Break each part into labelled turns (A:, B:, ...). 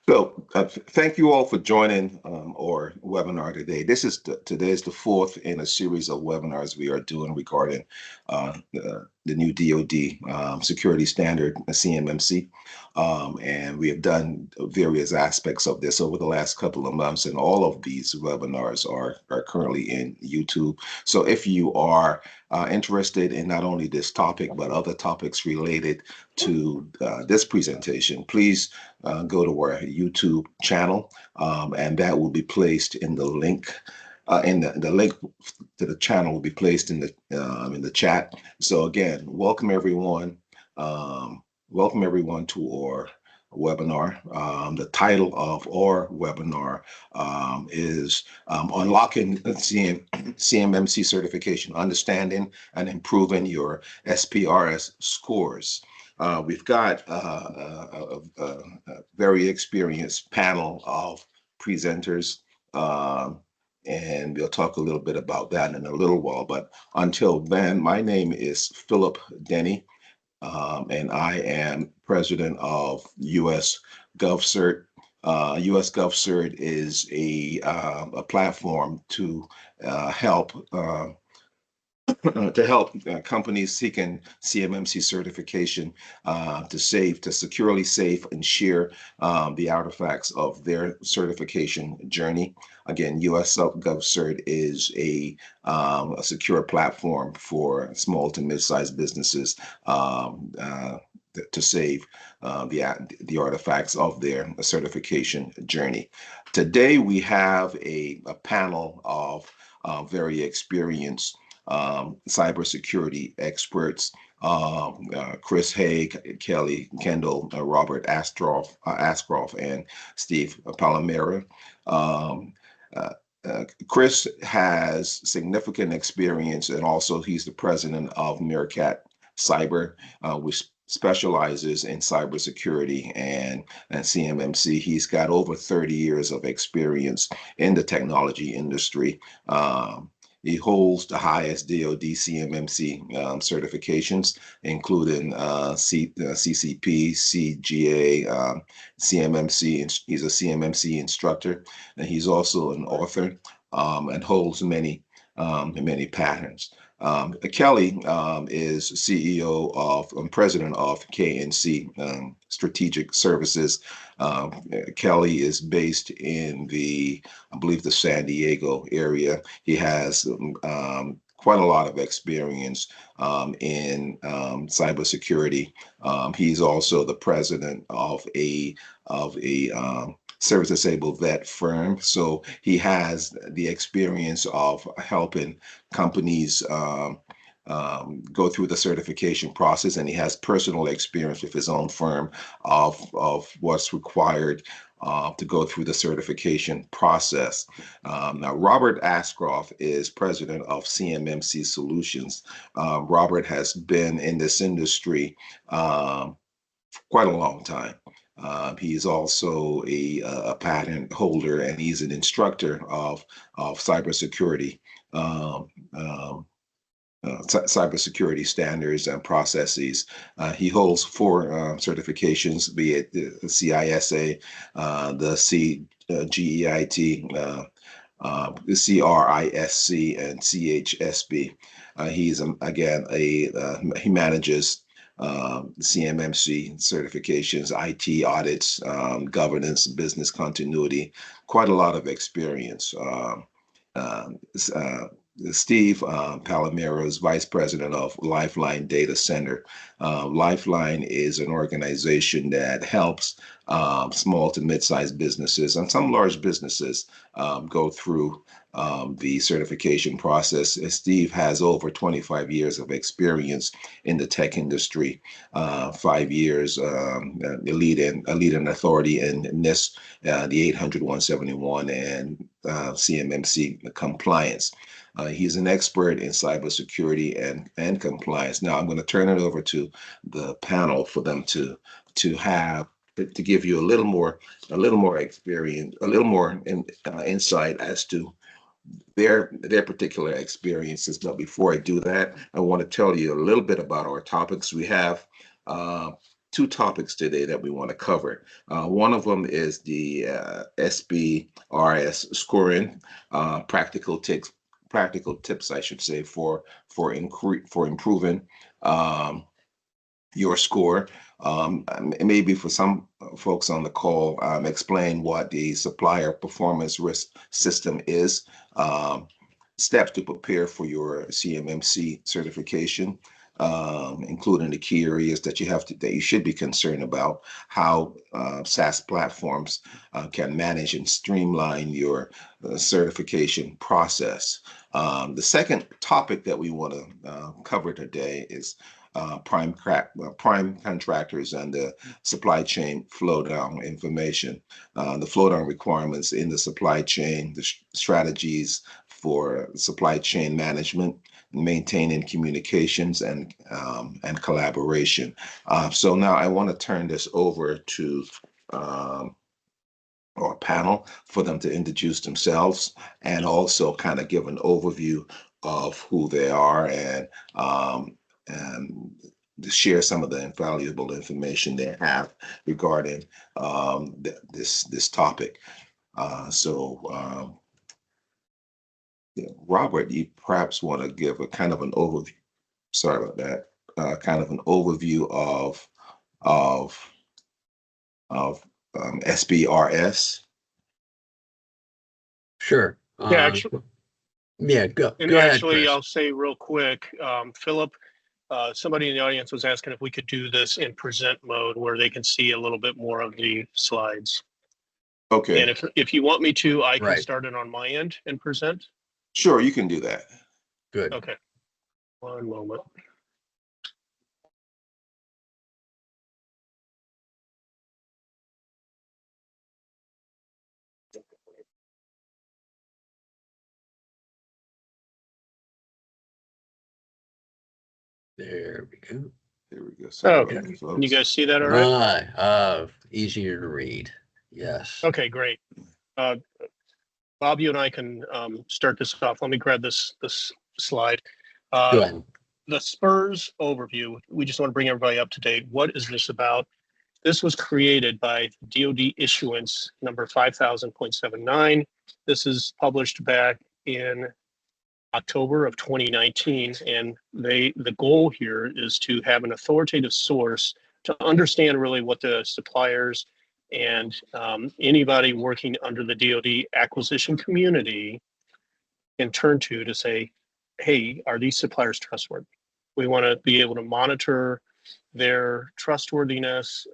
A: So, thank you all for joining our webinar today. Today is the fourth in a series of webinars we are doing regarding the new DoD security standard, CMMC, and we have done various aspects of this over the last couple of months. And all of these webinars are currently in YouTube. So, if you are interested in not only this topic but other topics related to this presentation, please go to our YouTube channel, and that will be placed in the link. The link to the channel will be placed in the chat. So again, welcome everyone. Welcome everyone to our webinar. The title of our webinar is Unlocking CMMC Certification, Understanding and Improving Your SPRS Scores. We've got a very experienced panel of presenters, and we'll talk a little bit about that in a little while. But until then, my name is Philip Denny, and I am president of USGovCert. USGovCert is a platform to help companies seeking CMMC certification to securely save and share the artifacts of their certification journey. Again, USGovCert is a secure platform for small to mid-sized businesses to save the artifacts of their certification journey. Today, we have a panel of very experienced cybersecurity experts, Chris Haigh, Kendall, Robert Ashcraft, and Steve Palamara. Chris has significant experience, and also he's the president of Meerkat Cyber, which specializes in cybersecurity and CMMC. He's got over 30 years of experience in the technology industry. He holds the highest DoD CMMC certifications, including CCP, CGA, CMMC. He's a CMMC instructor, and he's also an author and holds many patents. Kelly is CEO and president of KNC Strategic Services. Kelly is based in I believe, the San Diego area. He has quite a lot of experience in cybersecurity. He's also the president of a service-disabled vet firm. So he has the experience of helping companies go through the certification process, and he has personal experience with his own firm of what's required to go through the certification process. Now, Robert Ashcraft is president of CMMC Solutions. Robert has been in this industry quite a long time. He's also a patent holder, and he's an instructor of cybersecurity, cybersecurity standards and processes. He holds 4 certifications, be it the CISA, the CGEIT, the CRISC, and CHSB. He's again he manages CMMC certifications, IT audits, governance, business continuity, quite a lot of experience. Steve Palamara is vice president of Lifeline Data Center. Lifeline is an organization that helps small to mid-sized businesses and some large businesses go through the certification process. Steve has over 25 years of experience in the tech industry, 5 years leading authority in NIST, the 800-171, and CMMC compliance. He's an expert in cybersecurity and compliance. Now I'm going to turn it over to the panel for them to give you a little more experience, a little more insight as to their particular experiences. But before I do that, I want to tell you a little bit about our topics. We have two topics today that we want to cover. One of them is the SPRS scoring, practical tips, I should say, for improving your score. Maybe for some folks on the call, explain what the supplier performance risk system is, steps to prepare for your CMMC certification, including the key areas that you should be concerned about, how SaaS platforms can manage and streamline your certification process. The second topic that we want to cover today is prime contractors and the supply chain flow down information, the flow down requirements in the supply chain, the strategies for supply chain management, maintaining communications and collaboration. So now I want to turn this over to our panel for them to introduce themselves and also kind of give an overview of who they are and to share some of the invaluable information they have regarding this topic. Robert, you perhaps want to give a kind of an overview. Sorry about that. Kind of an overview of SPRS.
B: Sure.
C: Yeah, actually,
B: go ahead,
C: Chris.
B: I'll
C: I'll say real quick, Philip, somebody in the audience was asking if we could do this in present mode where they can see a little bit more of the slides.
A: Okay.
C: And if you want me to, I can
B: Right.
C: start it on my end and present.
A: Sure, you can do that.
B: Good.
C: Okay. One moment.
B: There we go.
A: There we go.
C: Okay. Can you guys see that all right?
B: Easier to read. Yes.
C: Okay, great. Bob, you and I can start this off. Let me grab this slide.
B: Go ahead.
C: The SPRS overview, we just want to bring everybody up to date. What is this about? This was created by DoD issuance number 5000.79. This is published back in October of 2019, and the goal here is to have an authoritative source to understand really what the suppliers and anybody working under the DoD acquisition community can turn to say, hey, are these suppliers trustworthy? We want to be able to monitor their trustworthiness,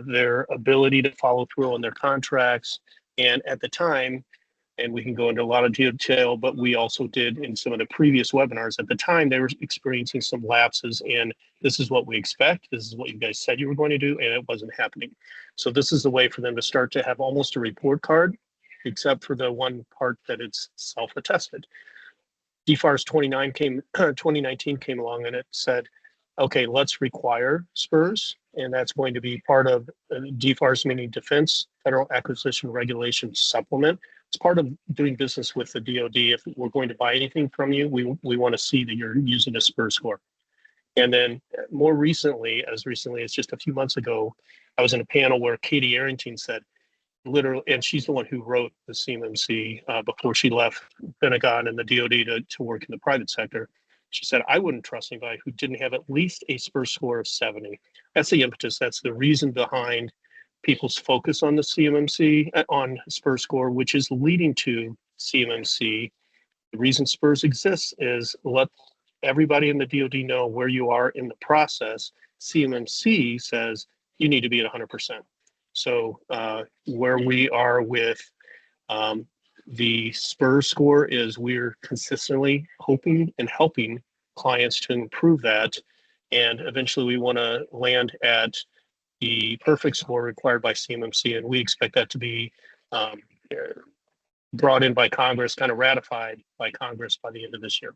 C: their ability to follow through on their contracts. And at the time, and we can go into a lot of detail, but we also did in some of the previous webinars, at the time they were experiencing some lapses in this is what we expect, this is what you guys said you were going to do, and it wasn't happening. So this is the way for them to start to have almost a report card, except for the one part that it's self-attested. DFARS 2019 came along and it said, okay, let's require SPRS, and that's going to be part of DFARS, meaning Defense Federal Acquisition Regulation Supplement. It's part of doing business with the DoD. If we're going to buy anything from you, we want to see that you're using a SPRS score. And then more recently, as recently as just a few months ago, I was in a panel where Katie Arrington said, literally, and she's the one who wrote the CMMC before she left Pentagon and the DoD to work in the private sector. She said, I wouldn't trust anybody who didn't have at least a SPRS score of 70. That's the impetus. That's the reason behind people's focus on the CMMC, on SPRS score, which is leading to CMMC. The reason SPRS exists is let everybody in the DoD know where you are in the process. CMMC says you need to be at 100%. So where we are with the SPRS score is we're consistently hoping and helping clients to improve that. And eventually we want to land at the perfect score required by CMMC. And we expect that to be brought in by Congress, kind of ratified by Congress by the end of this year.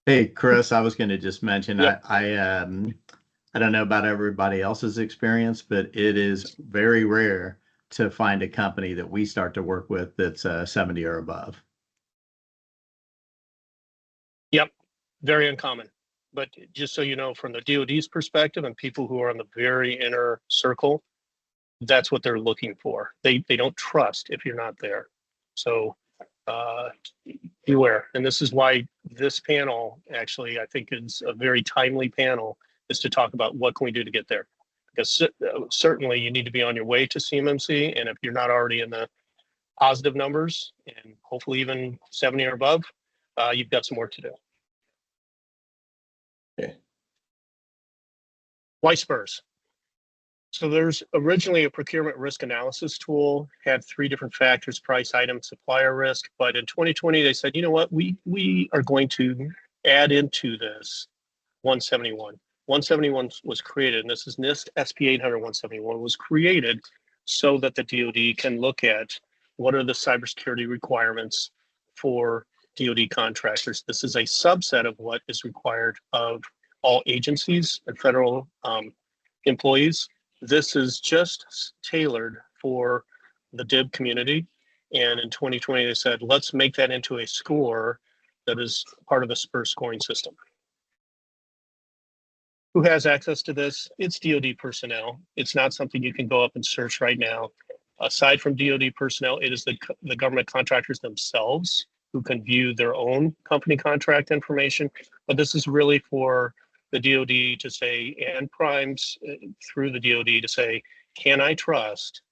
D: Hey, Chris, I was going to just mention,
C: Yep.
D: I don't know about everybody else's experience, but it is very rare to find a company that we start to work with that's 70 or above.
C: Yep, very uncommon. But just so you know, from the DoD's perspective and people who are on the very inner circle, that's what they're looking for. They don't trust if you're not there. So beware. And this is why this panel actually, I think, is a very timely panel, is to talk about what can we do to get there. Because certainly you need to be on your way to CMMC. And if you're not already in the positive numbers, and hopefully even 70 or above, you've got some work to do.
D: Okay.
C: Why SPRS? So there's originally a procurement risk analysis tool, had 3 different factors: price, item, supplier risk. But in 2020, they said, you know what, we are going to add into this 171. 171 was created, and this is NIST SP 800 171 was created so that the DoD can look at what are the cybersecurity requirements for DoD contractors. This is a subset of what is required of all agencies and federal employees. This is just tailored for the DIB community. And in 2020, they said, let's make that into a score that is part of the SPRS scoring system. Who has access to this? It's DoD personnel. It's not something you can go up and search right now. Aside from DoD personnel, it is the government contractors themselves who can view their own company contract information. But this is really for the DoD to say, and primes through the DoD to say, can I trust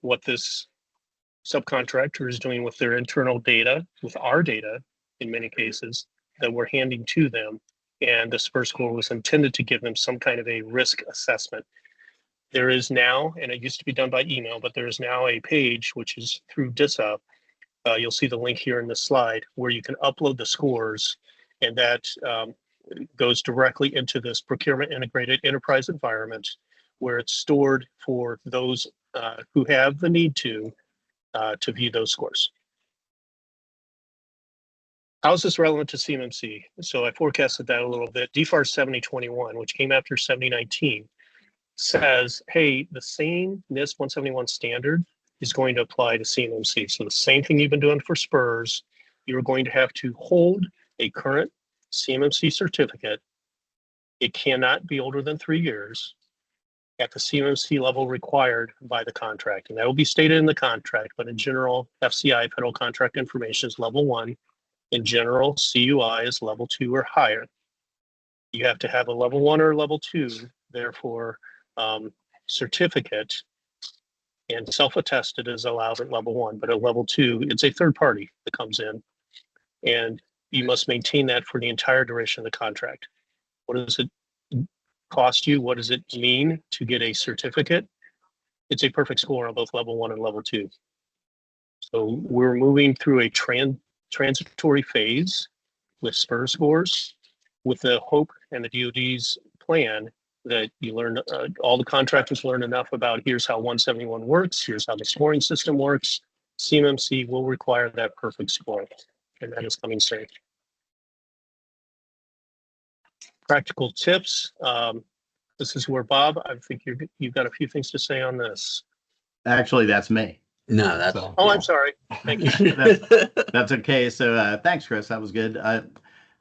C: what this subcontractor is doing with their internal data, with our data in many cases, that we're handing to them? And the SPRS score was intended to give them some kind of a risk assessment. There is now, and it used to be done by email, but there is now a page which is through DISA. You'll see the link here in this slide where you can upload the scores, and that goes directly into this procurement integrated enterprise environment where it's stored for those who have the need to view those scores. How is this relevant to CMMC? So I forecasted that a little bit. DFAR 7021, which came after 7019, says, hey, the same NIST 171 standard is going to apply to CMMC. So the same thing you've been doing for SPRS, you're going to have to hold a current CMMC certificate. It cannot be older than 3 years at the CMMC level required by the contract. And that will be stated in the contract, but in general, FCI, Federal Contract Information, is level 1. In general, CUI is level 2 or higher. You have to have a level 1 or level 2, therefore, certificate, and self-attested is allowed at level 1, but at level 2, it's a third party that comes in, and you must maintain that for the entire duration of the contract. What does it cost you? What does it mean to get a certificate? It's a perfect score on both level 1 and level 2. So we're moving through a transitory phase with SPRS scores, with the hope and the DoD's plan that you learn, all the contractors learn enough about here's how 171 works, here's how the scoring system works. CMMC will require that perfect score, and that is coming soon. Practical tips. This is where, Bob, I think you've got a few things to say on this.
D: Actually, that's me.
B: No, that's
D: So,
C: Oh,
D: yeah.
C: I'm sorry. Thank you.
D: That's okay. So thanks, Chris. That was good.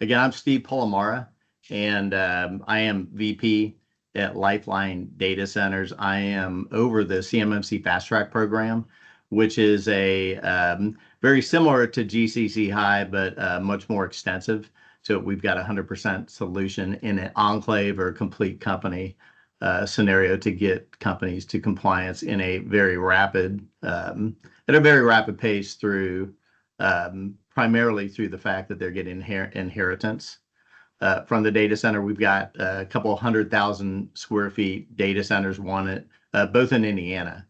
D: Again, I'm Steve Palamara, and I am VP at Lifeline Data Centers. I am over the CMMC Fast Track program, which is a very similar to GCC High, but much more extensive. So we've got 100% solution in an enclave or complete company scenario to get companies to compliance in a very rapid, at a very rapid pace through, primarily through the fact that they're getting inheritance from the data center. We've got a couple 100,000 square feet data centers, one at both in Indiana.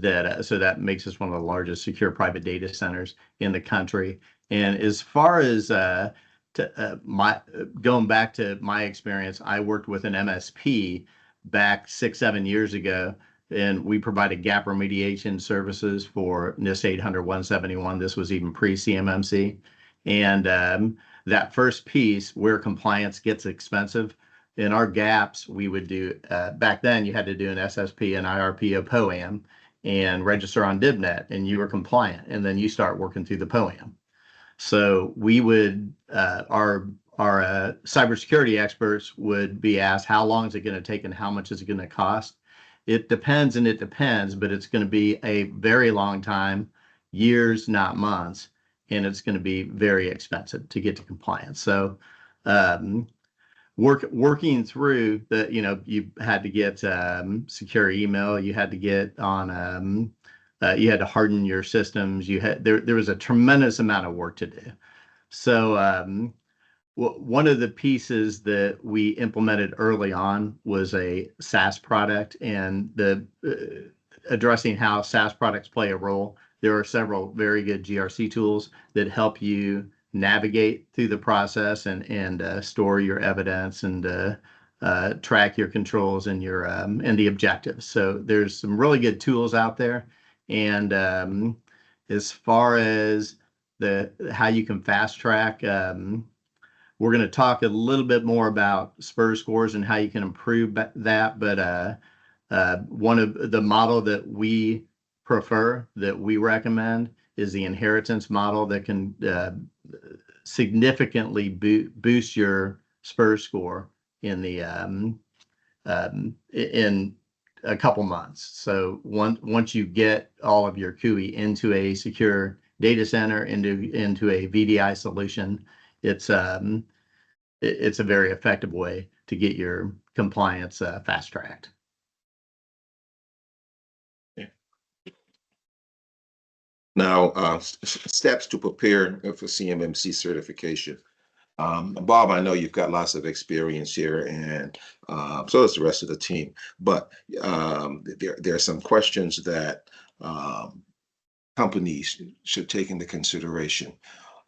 D: So that makes us one of the largest secure private data centers in the country. And as far as going back to my experience, I worked with an MSP back 6-7 years ago, and we provided gap remediation services for NIST 800-171. This was even pre-CMMC. And that first piece where compliance gets expensive, in our gaps, we would do, back then you had to do an SSP, an IRP, a POAM, and register on DibNet, and you were compliant. And then you start working through the POAM. So we would, our cybersecurity experts would be asked, how long is it going to take and how much is it going to cost? It depends, and it depends, but it's going to be a very long time, years, not months, and it's going to be very expensive to get to compliance. So working through the, you had to get secure email, you had to get on, you had to harden your systems. There was a tremendous amount of work to do. So one of the pieces that we implemented early on was a SaaS product, and addressing how SaaS products play a role. There are several very good GRC tools that help you navigate through the process and store your evidence and track your controls and your and the objectives. So there's some really good tools out there. And as far as how you can fast track, we're going to talk a little bit more about SPRS scores and how you can improve that. But one of the model that we prefer, that we recommend, is the inheritance model that can significantly boost your SPRS score in a couple months. So once you get all of your CUI into a secure data center, into a VDI solution, it's a very effective way to get your compliance fast tracked.
A: Now, steps to prepare for CMMC certification. Bob, I know you've got lots of experience here, and so does the rest of the team. But there are some questions that companies should take into consideration.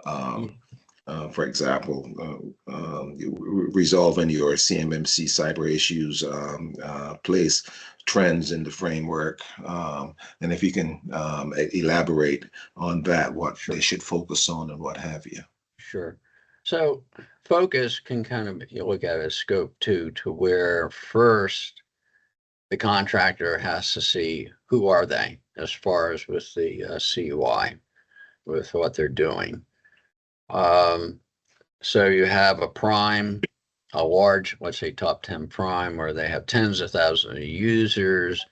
A: For example, resolving your CMMC cyber issues, place trends in the framework, and if you can elaborate on that, what they should focus on and what have you.
B: Sure. So focus can kind of, you look at a scope too, to where first the contractor has to see who are they as far as with the CUI, with what they're doing. So you have a prime, a large, let's say top 10 prime, where they have tens of thousands of users,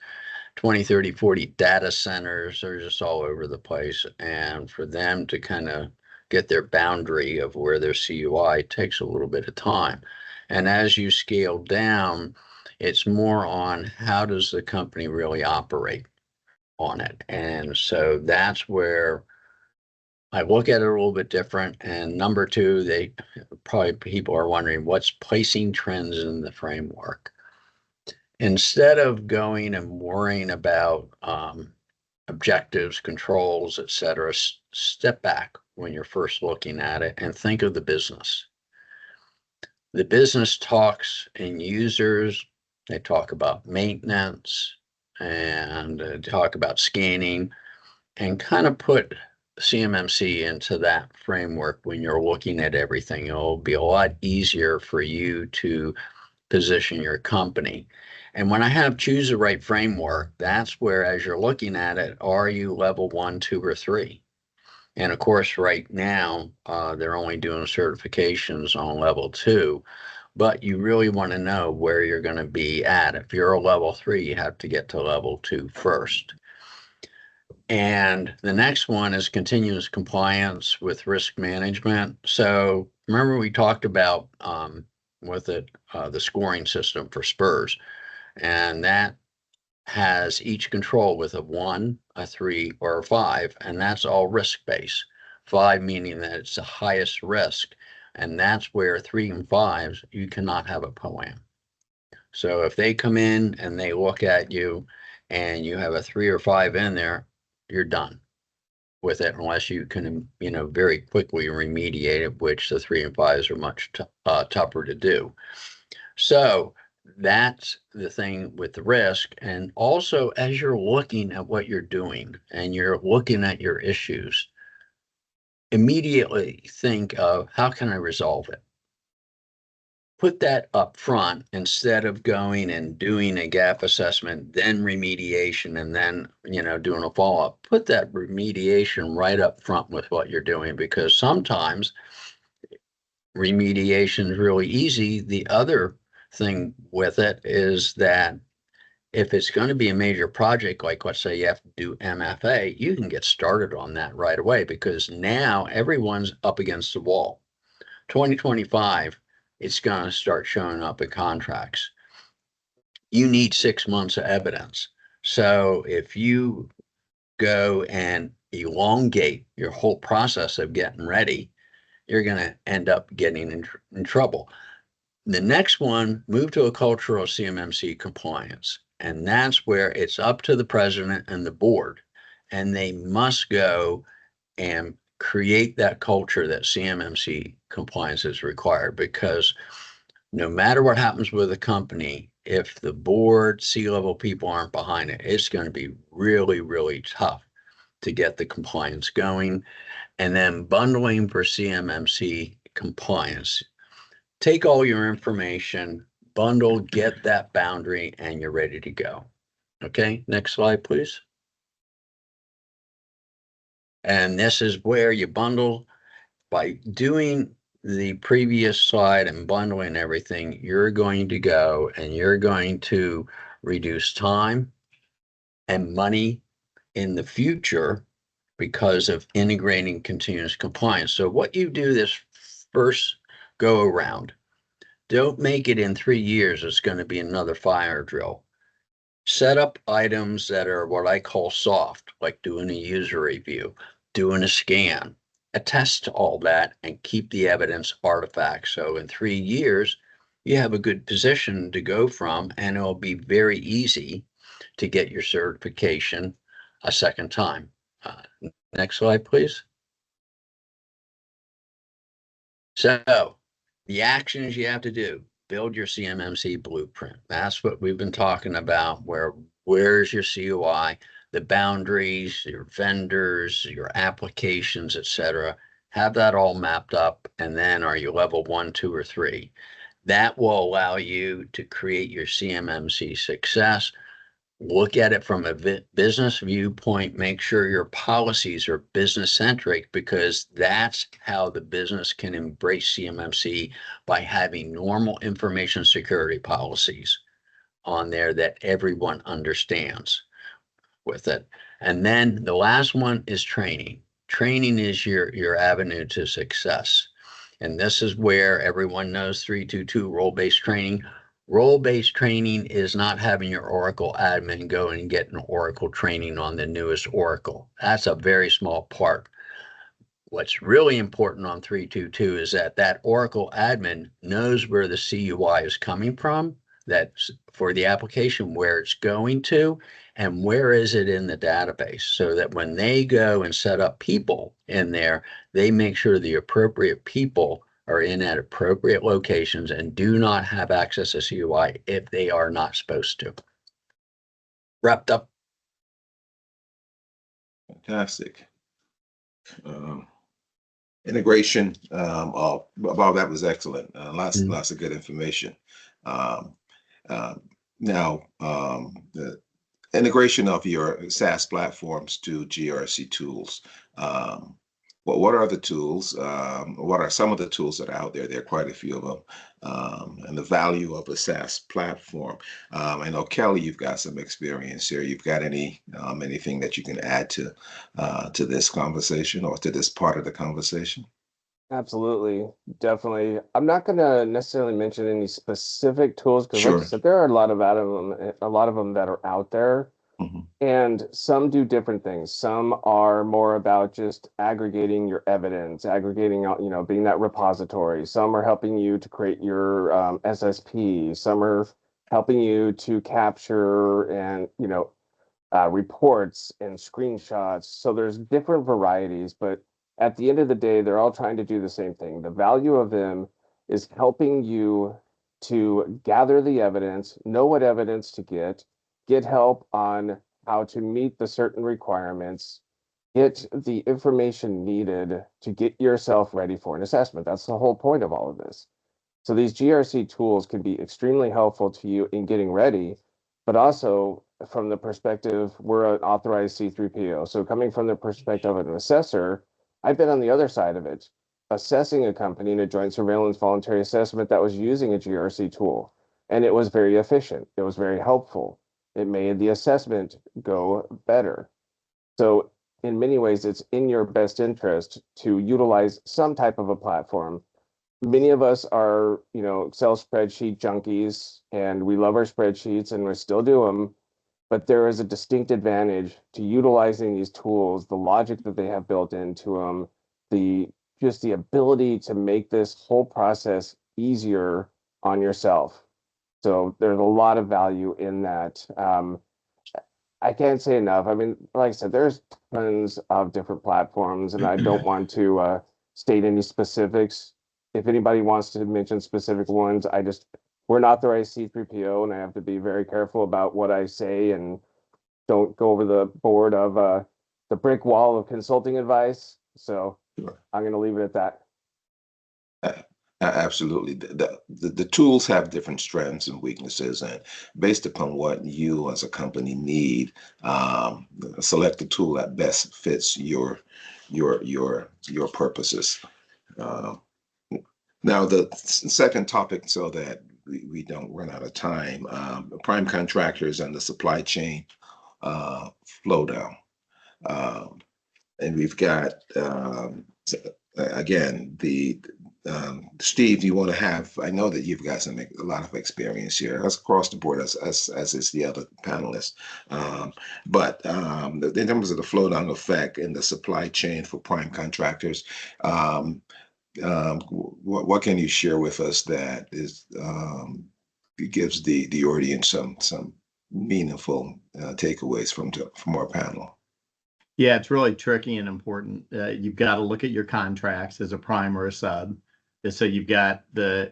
B: 20, 30, 40 data centers. They're just all over the place. And for them to kind of get their boundary of where their CUI takes a little bit of time. And as you scale down, it's more on how does the company really operate on it. And so that's where I look at it a little bit different. And number two, people are wondering what's placing trends in the framework. Instead of going and worrying about objectives, controls, etc., step back when you're first looking at it and think of the business. The business talks in users, they talk about maintenance, and talk about scanning, and kind of put CMMC into that framework when you're looking at everything. It'll be a lot easier for you to position your company. And when I have choose the right framework, that's where, as you're looking at it, are you level 1, 2, or 3? And of course, right now, they're only doing certifications on level 2, but you really want to know where you're going to be at. If you're a level 3, you have to get to level 2 first. And the next one is continuous compliance with risk management. So remember we talked about with it the scoring system for SPRS, and that has each control with a 1, a 3, or a 5, and that's all risk-based. 5 meaning that it's the highest risk, and that's where 3 and 5s, you cannot have a POAM. So if they come in and they look at you and you have a 3 or 5 in there, you're done with it unless you can, very quickly remediate it, which the 3 and 5s are much tougher to do. So that's the thing with the risk. And also, as you're looking at what you're doing and you're looking at your issues, immediately think of how can I resolve it? Put that up front instead of going and doing a gap assessment, then remediation, and then, doing a follow-up. Put that remediation right up front with what you're doing, because sometimes remediation is really easy. The other thing with it is that if it's going to be a major project, like let's say you have to do MFA, you can get started on that right away because now everyone's up against the wall. 2025, it's going to start showing up in contracts. You need 6 months of evidence. So if you go and elongate your whole process of getting ready, you're going to end up getting in trouble. The next one, move to a culture of CMMC compliance. And that's where it's up to the president and the board. And they must go and create that culture that CMMC compliance is required, because no matter what happens with a company, if the board, C-level people aren't behind it, it's going to be really, really tough to get the compliance going. And then bundling for CMMC compliance. Take all your information, bundle, get that boundary, and you're ready to go. Okay, next slide, please. And this is where you bundle. By doing the previous slide and bundling everything, you're going to go and you're going to reduce time and money in the future because of integrating continuous compliance. So what you do this first go around, don't make it in 3 years. It's going to be another fire drill. Set up items that are what I call soft, like doing a user review, doing a scan, attest to all that, and keep the evidence artifacts. So in 3 years, you have a good position to go from, and it'll be very easy to get your certification a second time. Next slide, please. So the actions you have to do, build your CMMC blueprint. That's what we've been talking about, where's your COI, the boundaries, your vendors, your applications, etc. Have that all mapped up, and then are you level 1, 2, or 3? That will allow you to create your CMMC success. Look at it from a business viewpoint. Make sure your policies are business centric, because that's how the business can embrace CMMC, by having normal information security policies on there that everyone understands with it. And then the last one is training. Training is your avenue to success. And this is where everyone knows 322 role-based training. Role-based training is not having your Oracle admin go and get an Oracle training on the newest Oracle. That's a very small part. What's really important on 322 is that Oracle admin knows where the CUI is coming from, that's for the application, where it's going to, and where is it in the database, so that when they go and set up people in there, they make sure the appropriate people are in at appropriate locations and do not have access to CUI if they are not supposed to. Wrapped up.
A: Fantastic. Integration, Bob, that was excellent. Lots of good information. Now, the integration of your SaaS platforms to GRC tools. What are the tools? What are some of the tools that are out there? There are quite a few of them. And the value of a SaaS platform. I know, Kelly, you've got some experience here. You've got anything that you can add to this conversation, or to this part of the conversation?
E: Absolutely, definitely. I'm not going to necessarily mention any specific tools, because like
A: Sure.
E: you said, there are a lot of them that are out there.
A: Mhm.
E: And some do different things. Some are more about just aggregating your evidence, aggregating out, being that repository. Some are helping you to create your SSP. Some are helping you to capture and, reports and screenshots. So there's different varieties, but at the end of the day, they're all trying to do the same thing. The value of them is helping you to gather the evidence, know what evidence to get help on how to meet the certain requirements, get the information needed to get yourself ready for an assessment. That's the whole point of all of this. So these GRC tools can be extremely helpful to you in getting ready, but also from the perspective, we're an authorized C3PO. So coming from the perspective of an assessor, I've been on the other side of it, assessing a company in a joint surveillance voluntary assessment that was using a GRC tool. And it was very efficient. It was very helpful. It made the assessment go better. So in many ways, it's in your best interest to utilize some type of a platform. Many of us are, Excel spreadsheet junkies, and we love our spreadsheets and we still do them. But there is a distinct advantage to utilizing these tools, the logic that they have built into them, just the ability to make this whole process easier on yourself. So there's a lot of value in that. I can't say enough. I mean, like I said, there's tons of different platforms, and I don't want to state any specifics. If anybody wants to mention specific ones, we're not the right C3PO, and I have to be very careful about what I say and don't go over the board of the brick wall of consulting advice. So
A: Sure.
E: I'm going to leave it at that.
A: Absolutely. The tools have different strengths and weaknesses, and based upon what you as a company need, select the tool that best fits your purposes. Now, the second topic, so that we don't run out of time, prime contractors and the supply chain flow down. And we've got, again, Steve, you want to have, I know that you've got a lot of experience here. That's across the board, as is the other panelists. But in terms of the flow down effect in the supply chain for prime contractors, what can you share with us that gives the audience some meaningful takeaways from our panel?
D: Yeah, it's really tricky and important. You've got to look at your contracts as a prime or a sub. So you've got the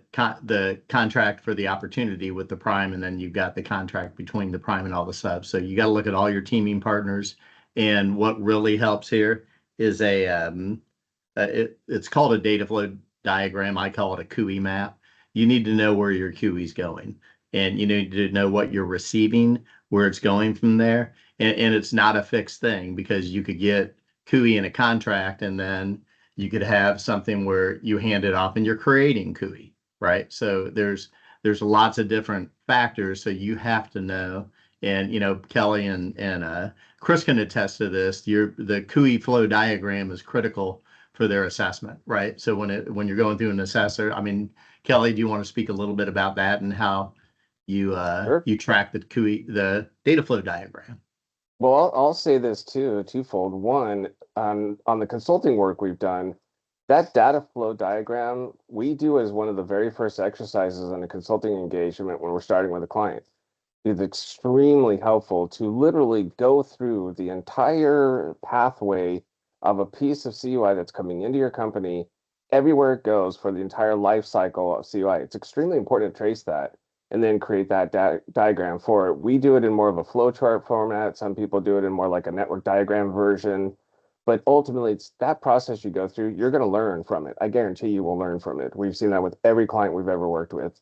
D: contract for the opportunity with the prime, and then you've got the contract between the prime and all the subs. So you got to look at all your teaming partners. And what really helps here is it's called a data flow diagram. I call it a QE map. You need to know where your QE is going, and you need to know what you're receiving, where it's going from there. And it's not a fixed thing, because you could get QE in a contract, and then you could have something where you hand it off and you're creating QE, right? So there's lots of different factors. So you have to know, and Kelly and Chris can attest to this. The QE flow diagram is critical for their assessment, right? So when you're going through an assessor, I mean, Kelly, do you want to speak a little bit about that and how you
E: Sure.
D: you track the QE, the data flow diagram?
E: Well, I'll say this too, twofold. One, on the consulting work we've done, that data flow diagram we do as one of the very first exercises in a consulting engagement when we're starting with a client. It's extremely helpful to literally go through the entire pathway of a piece of CUI that's coming into your company, everywhere it goes for the entire life cycle of CUI. It's extremely important to trace that and then create that diagram for it. We do it in more of a flowchart format. Some people do it in more like a network diagram version. But ultimately, it's that process you go through. You're going to learn from it. I guarantee you will learn from it. We've seen that with every client we've ever worked with.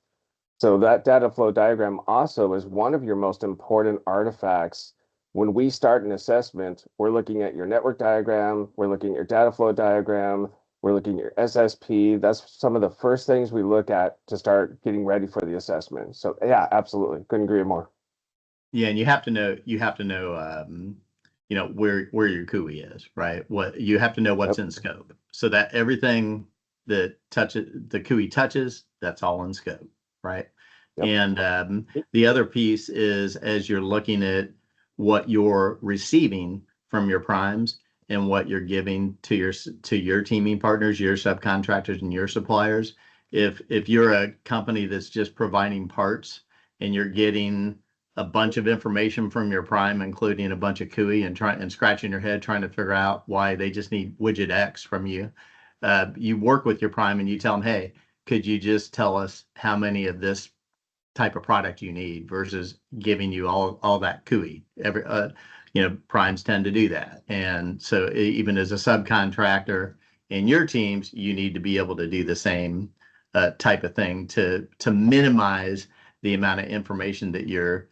E: So that data flow diagram also is one of your most important artifacts. When we start an assessment, we're looking at your network diagram, we're looking at your data flow diagram, we're looking at your SSP. That's some of the first things we look at to start getting ready for the assessment. So yeah, absolutely. Couldn't agree more.
D: Yeah, and you have to know where your QE is, right? What you have to know what's in scope, so that everything that the QE touches, that's all in scope, right? Yep. And the other piece is, as you're looking at what you're receiving from your primes and what you're giving to your teaming partners, your subcontractors, and your suppliers. If you're a company that's just providing parts and you're getting a bunch of information from your prime, including a bunch of QE, and scratching your head trying to figure out why they just need widget X from you, you work with your prime and you tell them, hey, could you just tell us how many of this type of product you need, versus giving you all that QE. Primes tend to do that. And so even as a subcontractor in your teams, you need to be able to do the same type of thing to minimize the amount of information that you're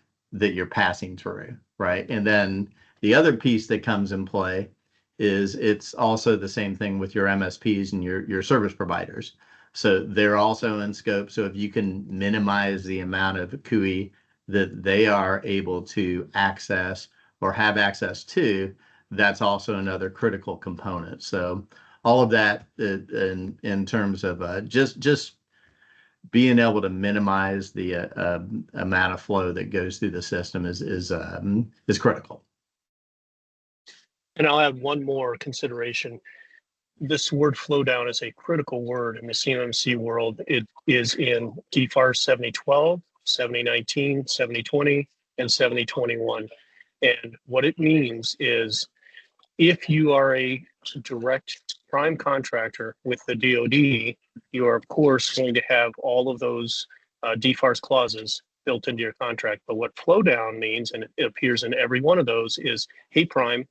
D: passing through, right? And then the other piece that comes in play is it's also the same thing with your MSPs and your service providers. So they're also in scope. So if you can minimize the amount of CUI that they are able to access or have access to, that's also another critical component. So all of that in terms of just being able to minimize the amount of flow that goes through the system is critical.
C: And I'll add one more consideration. This word flow down is a critical word in the CMMC world. It is in DFARS 7012, 7019, 7020, and 7021. And what it means is if you are a direct prime contractor with the DoD, you are, of course, going to have all of those DFARS clauses built into your contract. But what flow down means, and it appears in every one of those, is, hey, prime,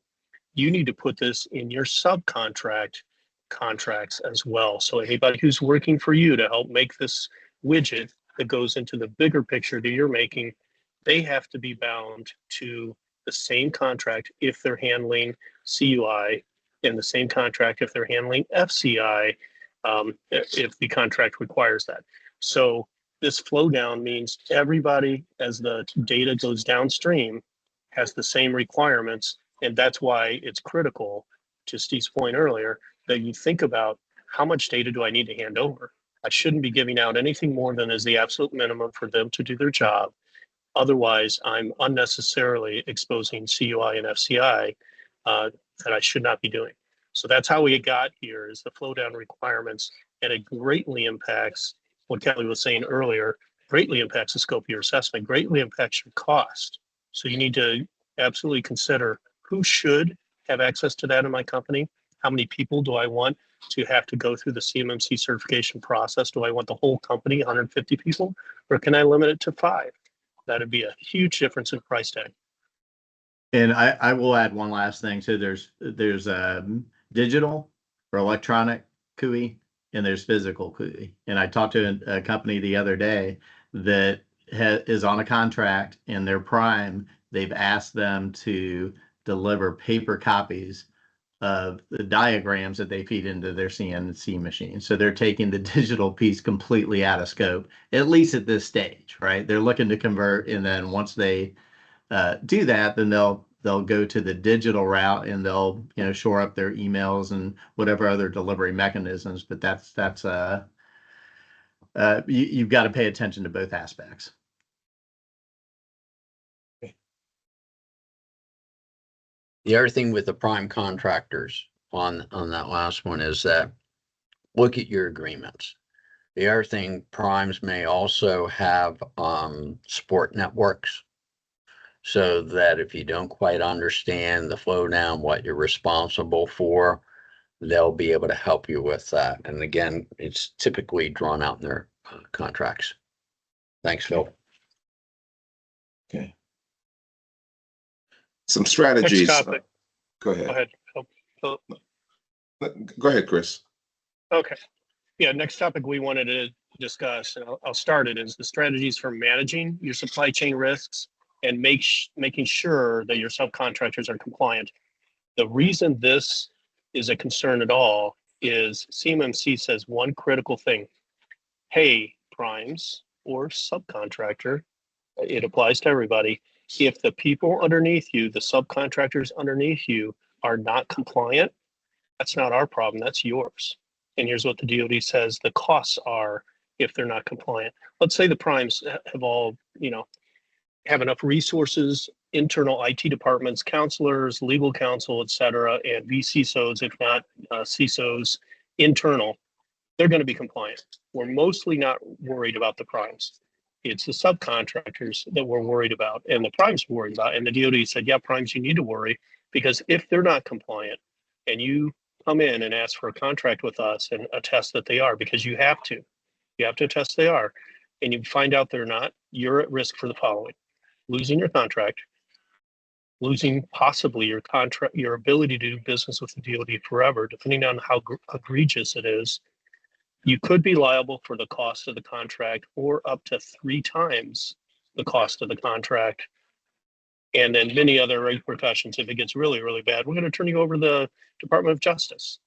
C: you need to put this in your subcontract contracts as well. So anybody who's working for you to help make this widget that goes into the bigger picture that you're making, they have to be bound to the same contract if they're handling CUI, and the same contract if they're handling FCI, if the contract requires that. So this flow down means everybody, as the data goes downstream, has the same requirements. And that's why it's critical, to Steve's point earlier, that you think about how much data do I need to hand over? I shouldn't be giving out anything more than is the absolute minimum for them to do their job. Otherwise, I'm unnecessarily exposing CUI and FCI that I should not be doing. So that's how we got here, is the flow down requirements, and it greatly impacts what Kelly was saying earlier, greatly impacts the scope of your assessment, greatly impacts your cost. So you need to absolutely consider who should have access to that in my company. How many people do I want to have to go through the CMMC certification process? Do I want the whole company, 150 people, or can I limit it to 5? That'd be a huge difference in price tag.
D: And I will add one last thing. So there's digital or electronic CUI, and there's physical CUI. And I talked to a company the other day that is on a contract, and their prime, they've asked them to deliver paper copies of the diagrams that they feed into their CNC machine. So they're taking the digital piece completely out of scope, at least at this stage, right? They're looking to convert, and then once they do that, then they'll go to the digital route, and they'll shore up their emails and whatever other delivery mechanisms. But that's you've got to pay attention to both aspects.
B: The other thing with the prime contractors on that last one is that look at your agreements. The other thing, primes may also have support networks, so that if you don't quite understand the flow down, what you're responsible for, they'll be able to help you with that. And again, it's typically drawn out in their contracts. Thanks, Phil.
A: Okay. Some strategies.
C: Next topic.
A: Go ahead.
C: Go ahead. Oh.
A: Go ahead, Chris.
C: Okay. Yeah, next topic we wanted to discuss, and I'll start it, is the strategies for managing your supply chain risks and making sure that your subcontractors are compliant. The reason this is a concern at all is CMMC says one critical thing. Hey, primes or subcontractor, it applies to everybody. If the people underneath you, the subcontractors underneath you, are not compliant, that's not our problem, that's yours. And here's what the DoD says the costs are if they're not compliant. Let's say the primes have all, have enough resources, internal IT departments, counselors, legal counsel, et cetera, and VCSOs, if not CISOs, internal, they're going to be compliant. We're mostly not worried about the primes. It's the subcontractors that we're worried about, and the primes we're worried about. And the DoD said, yeah, primes, you need to worry, because if they're not compliant and you come in and ask for a contract with us and attest that they are, because you have to attest they are, and you find out they're not, you're at risk for the following: losing your contract, losing possibly your contract, your ability to do business with the DoD forever, depending on how egregious it is. You could be liable for the cost of the contract, or up to 3 times the cost of the contract. And then many other repercussions. If it gets really, really bad, we're going to turn you over to the Department of Justice.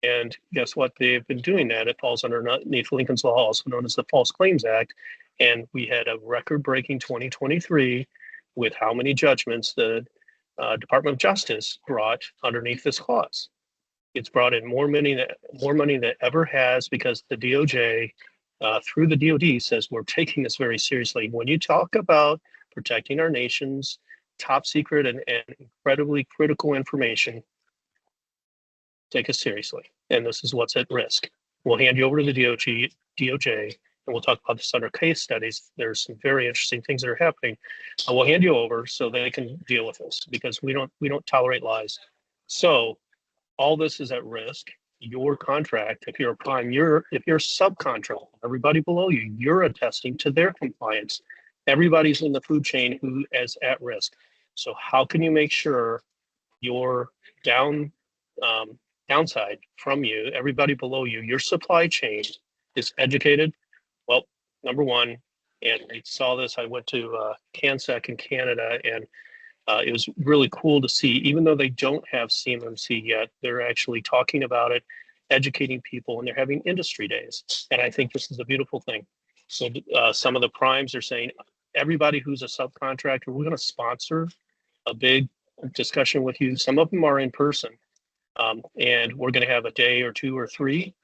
C: And guess what? They've been doing that. It falls underneath Lincoln's Law, also known as the False Claims Act. And we had a record-breaking 2023 with how many judgments the Department of Justice brought underneath this clause. It's brought in more money than it ever has, because the DOJ, through the DOD, says we're taking this very seriously. When you talk about protecting our nation's top secret and incredibly critical information, take us seriously. And this is what's at risk. We'll hand you over to the DOJ, and we'll talk about this under case studies. There's some very interesting things that are happening. We'll hand you over so they can deal with this, because we don't tolerate lies. So all this is at risk. Your contract, if you're a prime, if you're subcontract, everybody below you, you're attesting to their compliance. Everybody's in the food chain who is at risk. So how can you make sure your downside from you, everybody below you, your supply chain is educated? Well, number one, and I saw this, I went to CanSec in Canada, and it was really cool to see, even though they don't have CMMC yet, they're actually talking about it, educating people, and they're having industry days. And I think this is a beautiful thing. So some of the primes are saying, everybody who's a subcontractor, we're going to sponsor a big discussion with you. Some of them are in person. And we're going to have a day or two or three,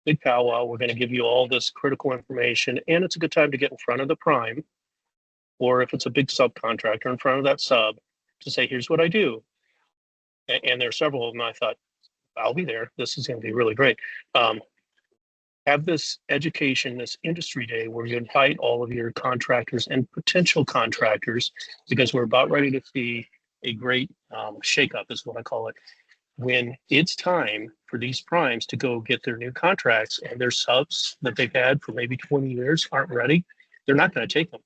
C: big powwow. We're going to give you all this critical information, and it's a good time to get in front of the prime, or if it's a big subcontractor, in front of that sub, to say, here's what I do. And there are several of them. I thought, I'll be there. This is going to be really great. Have this education, this industry day, where you invite all of your contractors and potential contractors, because we're about ready to see a great shakeup, is what I call it. When it's time for these primes to go get their new contracts, and their subs that they've had for maybe 20 years aren't ready, they're not going to take them.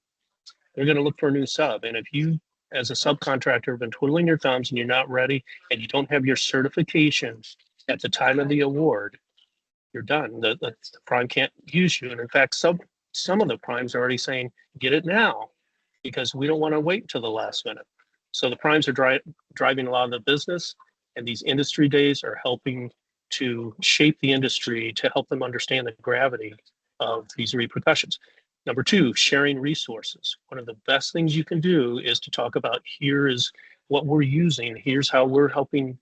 C: They're going to look for a new sub. And if you, as a subcontractor, have been twiddling your thumbs and you're not ready, and you don't have your certification at the time of the award, you're done. The prime can't use you. And in fact, some of the primes are already saying, get it now, because we don't want to wait until the last minute. So the primes are driving a lot of the business, and these industry days are helping to shape the industry, to help them understand the gravity of these repercussions. Number two, sharing resources. One of the best things you can do is to talk about, here is what we're using, here's how we're helping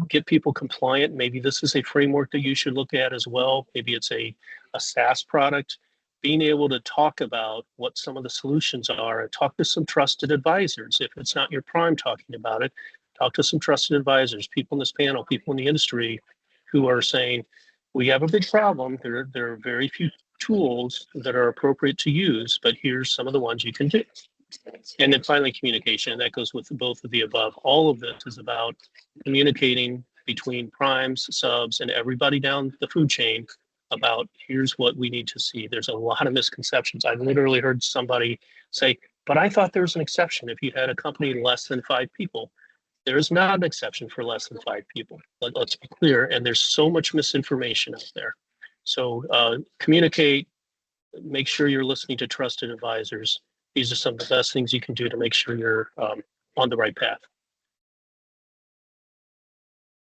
C: get people compliant. Maybe this is a framework that you should look at as well. Maybe it's a SaaS product. Being able to talk about what some of the solutions are, and talk to some trusted advisors. If it's not your prime talking about it, talk to some trusted advisors, people in this panel, people in the industry who are saying, we have a big problem. There are very few tools that are appropriate to use, but here's some of the ones you can do. And then finally, communication, and that goes with both of the above. All of this is about communicating between primes, subs, and everybody down the food chain about, here's what we need to see. There's a lot of misconceptions. I've literally heard somebody say, but I thought there was an exception if you had a company less than 5 people. There is not an exception for less than 5 people. Let's be clear. And there's so much misinformation out there. So communicate, make sure you're listening to trusted advisors. These are some of the best things you can do to make sure you're on the right path.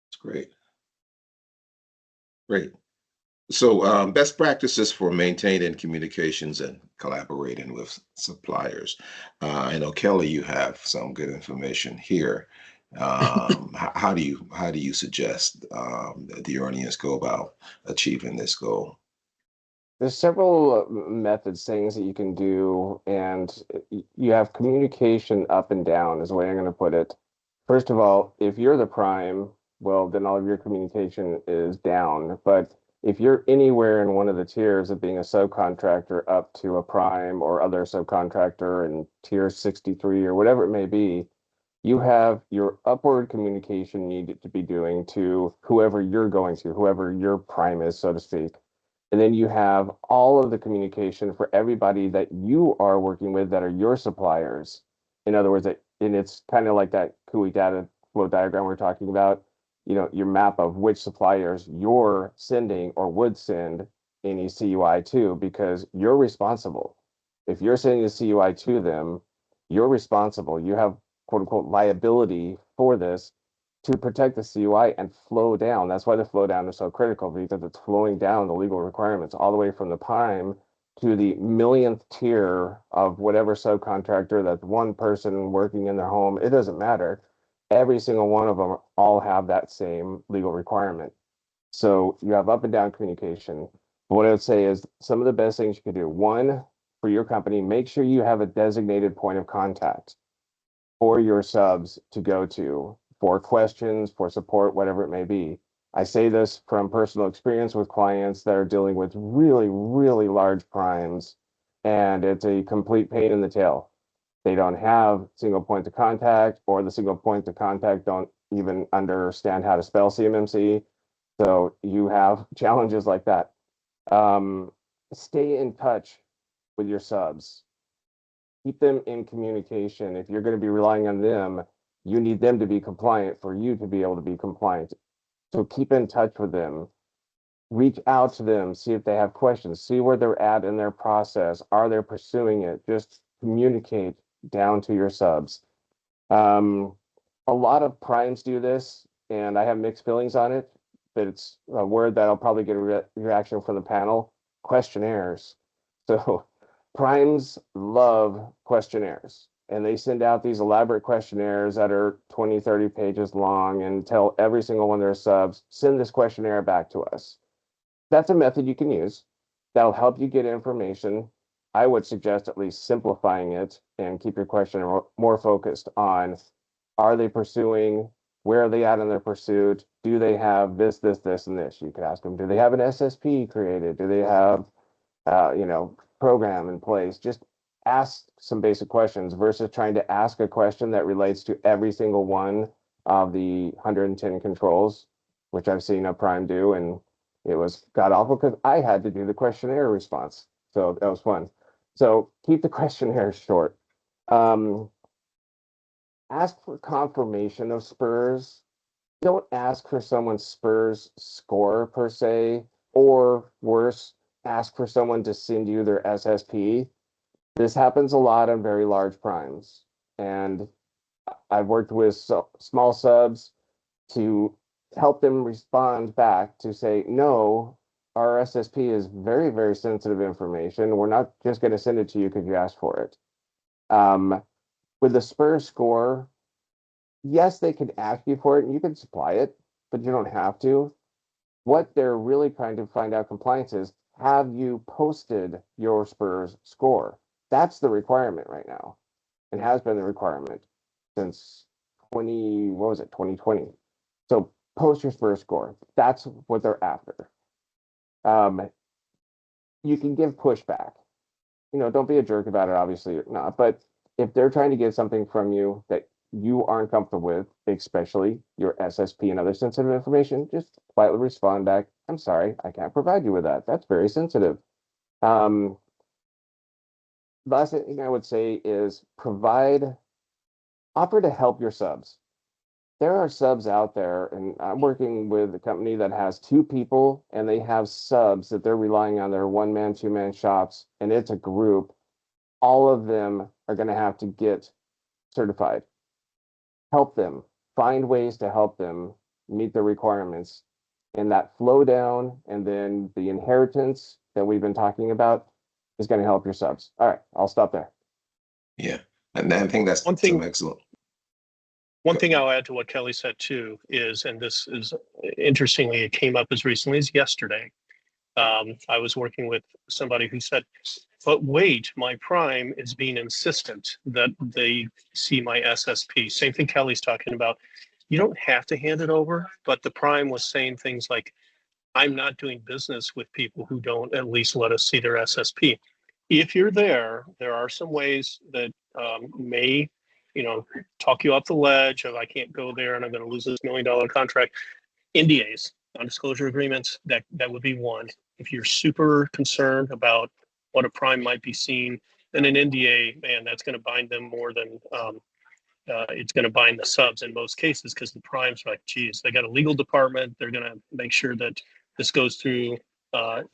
A: That's great. Great. So best practices for maintaining communications and collaborating with suppliers. I know, Kelly, you have some good information here. How do you suggest the audience go about achieving this goal?
E: There's several methods, things that you can do, and you have communication up and down is the way I'm going to put it. First of all, if you're the prime, well, then all of your communication is down. But if you're anywhere in one of the tiers of being a subcontractor up to a prime or other subcontractor in tier 63 or whatever it may be, you have your upward communication needed to be doing to whoever you're going to, whoever your prime is, so to speak. And then you have all of the communication for everybody that you are working with that are your suppliers. In other words, and it's kind of like that CUI data flow diagram we're talking about, your map of which suppliers you're sending or would send any CUI to, because you're responsible. If you're sending a CUI to them, you're responsible. You have quote unquote liability for this to protect the CUI and flow down. That's why the flow down is so critical, because it's flowing down the legal requirements all the way from the prime to the millionth tier of whatever subcontractor, that one person working in their home. It doesn't matter. Every single one of them all have that same legal requirement. So you have up and down communication. What I would say is some of the best things you can do. One, for your company, make sure you have a designated point of contact for your subs to go to for questions, for support, whatever it may be. I say this from personal experience with clients that are dealing with really, really large primes, and it's a complete pain in the tail. They don't have single point of contact, or the single point of contact don't even understand how to spell CMMC. So you have challenges like that. Stay in touch with your subs. Keep them in communication. If you're going to be relying on them, you need them to be compliant for you to be able to be compliant. So keep in touch with them. Reach out to them, see if they have questions, see where they're at in their process. Are they pursuing it? Just communicate down to your subs. A lot of primes do this, and I have mixed feelings on it, but it's a word that I'll probably get a reaction from the panel: questionnaires. So primes love questionnaires, and they send out these elaborate questionnaires that are 20, 30 pages long and tell every single one of their subs, send this questionnaire back to us. That's a method you can use. That'll help you get information. I would suggest at least simplifying it and keep your questionnaire more focused on, are they pursuing? Where are they at in their pursuit? Do they have this, this, this, and this? You could ask them, do they have an SSP created? Do they have, program in place? Just ask some basic questions versus trying to ask a question that relates to every single one of the 110 controls, which I've seen a prime do, and it was god awful because I had to do the questionnaire response. So that was fun. So keep the questionnaire short. Ask for confirmation of SPRS. Don't ask for someone's SPRS score per se, or worse, ask for someone to send you their SSP. This happens a lot on very large primes, and I've worked with small subs to help them respond back to say, no, our SSP is very, very sensitive information. We're not just going to send it to you because you asked for it. With the SPRS score, yes, they can ask you for it and you can supply it, but you don't have to. What they're really trying to find out compliance is, have you posted your SPRS score? That's the requirement right now, and has been the requirement since 2020. So post your SPRS score. That's what they're after. You can give pushback. Don't be a jerk about it, obviously not. But if they're trying to get something from you that you aren't comfortable with, especially your SSP and other sensitive information, just politely respond back, I'm sorry, I can't provide you with that. That's very sensitive. Last thing I would say is offer to help your subs. There are subs out there, and I'm working with a company that has 2 people, and they have subs that they're relying on their 1-man, 2-man shops, and it's a group. All of them are going to have to get certified. Help them. Find ways to help them meet the requirements. And that flow down and then the inheritance that we've been talking about is going to help your subs. All right, I'll stop there.
A: Yeah, and I think that's some excellent.
C: One thing I'll add to what Kelly said too is, and this is interestingly, it came up as recently as yesterday. I was working with somebody who said, but wait, my prime is being insistent that they see my SSP. Same thing Kelly's talking about. You don't have to hand it over, but the prime was saying things like, I'm not doing business with people who don't at least let us see their SSP. If you're there are some ways that may, talk you off the ledge of, I can't go there and I'm going to lose this $1 million contract. NDAs, non-disclosure agreements, that would be one. If you're super concerned about what a prime might be seeing, then an NDA, man, that's going to bind them more than it's going to bind the subs in most cases, because the primes are like, geez, they got a legal department. They're going to make sure that this goes through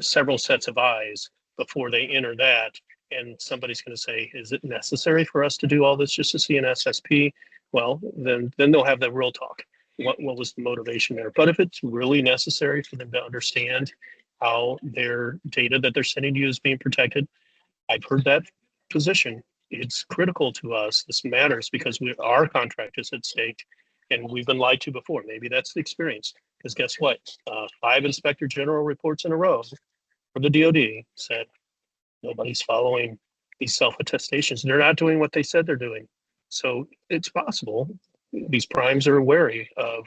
C: several sets of eyes before they enter that. And somebody's going to say, is it necessary for us to do all this just to see an SSP? well, then they'll have that real talk. What was the motivation there? But if it's really necessary for them to understand how their data that they're sending to you is being protected, I've heard that position. It's critical to us. This matters because our contract is at stake, and we've been lied to before. Maybe that's the experience. Because guess what? 5 Inspector General reports in a row for the DoD said nobody's following these self-attestations. They're not doing what they said they're doing. So it's possible these primes are wary of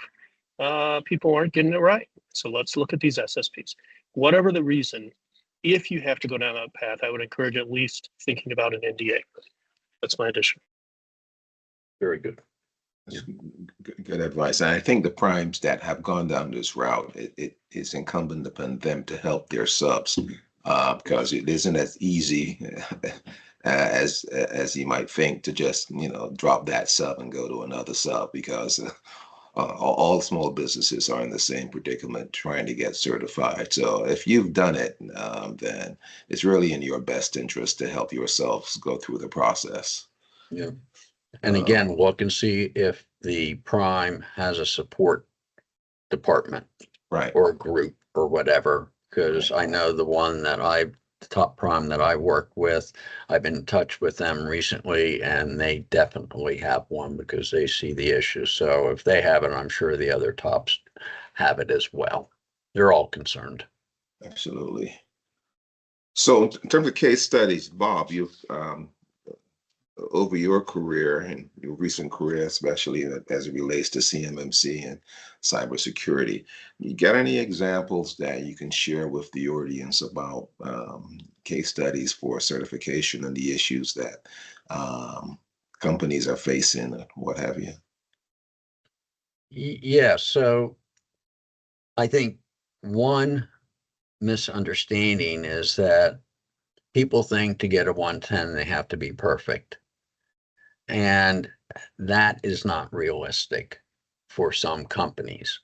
C: people aren't getting it right. So let's look at these SSPs. Whatever the reason, if you have to go down that path, I would encourage at least thinking about an NDA. That's my addition.
B: Very good.
A: That's good advice. And I think the primes that have gone down this route, it is incumbent upon them to help their subs because it isn't as easy as you might think to just, drop that sub and go to another sub because all small businesses are in the same predicament trying to get certified. So if you've done it, then it's really in your best interest to help yourselves go through the process.
B: Yeah. And again, look and see if the prime has a support department,
A: right,
B: or a group or whatever. Because I know the top prime that I work with, I've been in touch with them recently, and they definitely have one because they see the issue. So if they have it, I'm sure the other tops have it as well. They're all concerned.
A: Absolutely. So in terms of case studies, Bob, you've over your career and your recent career, especially as it relates to CMMC and cybersecurity, you got any examples that you can share with the audience about case studies for certification and the issues that companies are facing and what have you?
B: Yeah, so I think one misunderstanding is that people think to get a 110, they have to be perfect. And that is not realistic for some companies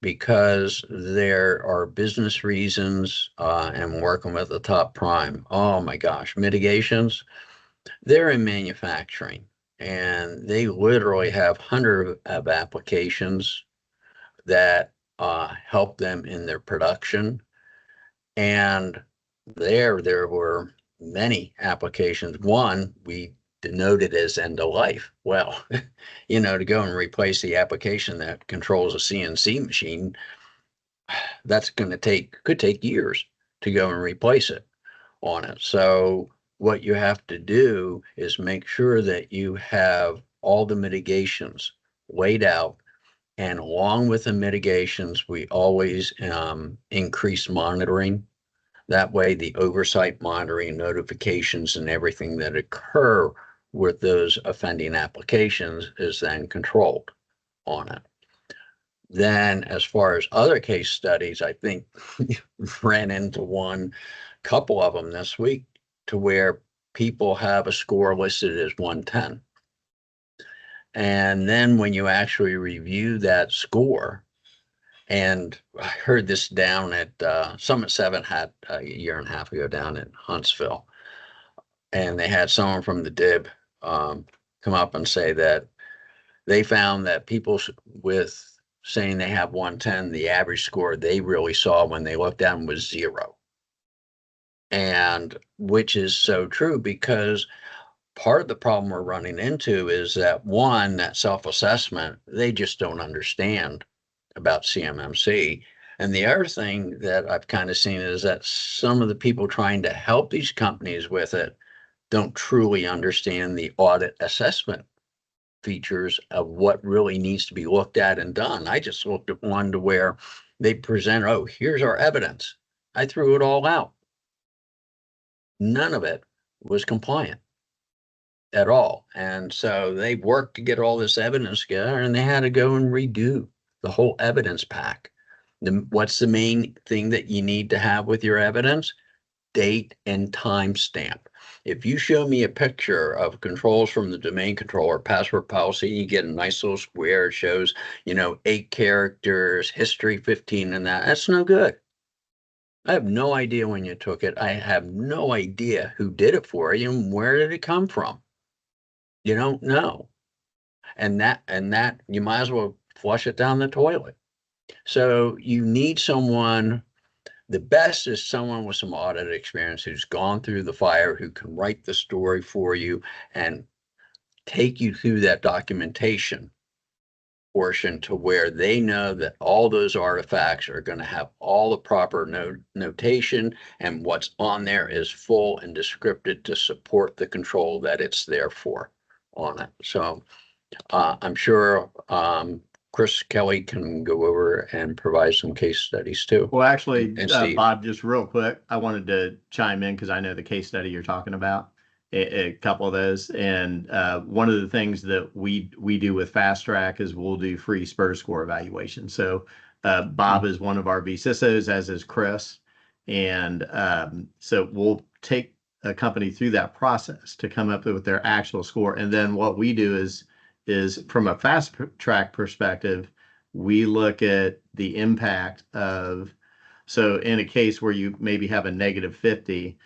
B: because there are business reasons and working with the top prime. Oh my gosh, mitigations. They're in manufacturing and they literally have hundreds of applications that help them in their production. And there were many applications. One, we denoted as end of life. Well, to go and replace the application that controls a CNC machine, that's could take years to go and replace it on it. So what you have to do is make sure that you have all the mitigations laid out. And along with the mitigations, we always increase monitoring. That way, the oversight, monitoring, notifications, and everything that occur with those offending applications is then controlled on it. Then, as far as other case studies, I think ran into couple of them this week, to where people have a score listed as 110. And then when you actually review that score, and I heard this down at Summit 7 had a year and a half ago down in Huntsville. And they had someone from the DIB come up and say that they found that people with saying they have 110, the average score they really saw when they looked at them was 0. And which is so true, because part of the problem we're running into is that that self-assessment, they just don't understand about CMMC. And the other thing that I've kind of seen is that some of the people trying to help these companies with it don't truly understand the audit assessment features of what really needs to be looked at and done. I just looked at one to where they present, oh, here's our evidence. I threw it all out. None of it was compliant at all. And so they worked to get all this evidence together, and they had to go and redo the whole evidence pack. What's the main thing that you need to have with your evidence? Date and time stamp. If you show me a picture of controls from the domain controller, password policy, you get a nice little square. It shows, 8 characters, history 15, and that's no good. I have no idea when you took it. I have no idea who did it for you and where did it come from. You don't know. and that you might as well flush it down the toilet. So you need someone. The best is someone with some audit experience who's gone through the fire, who can write the story for you and take you through that documentation portion to where they know that all those artifacts are going to have all the proper notation, and what's on there is full and descriptive to support the control that it's there for on it. So I'm sure Chris Kelly can go over and provide some case studies too.
D: Well, actually,
B: And Steve.
D: Bob, just real quick, I wanted to chime in because I know the case study you're talking about, a couple of those. And one of the things that we do with Fast Track is we'll do free SPRS score evaluation. So Bob is one of our VCISOs, as is Chris. And so we'll take a company through that process to come up with their actual score. And then what we do is from a Fast Track perspective, we look at the impact of, so in a case where you maybe have a -50,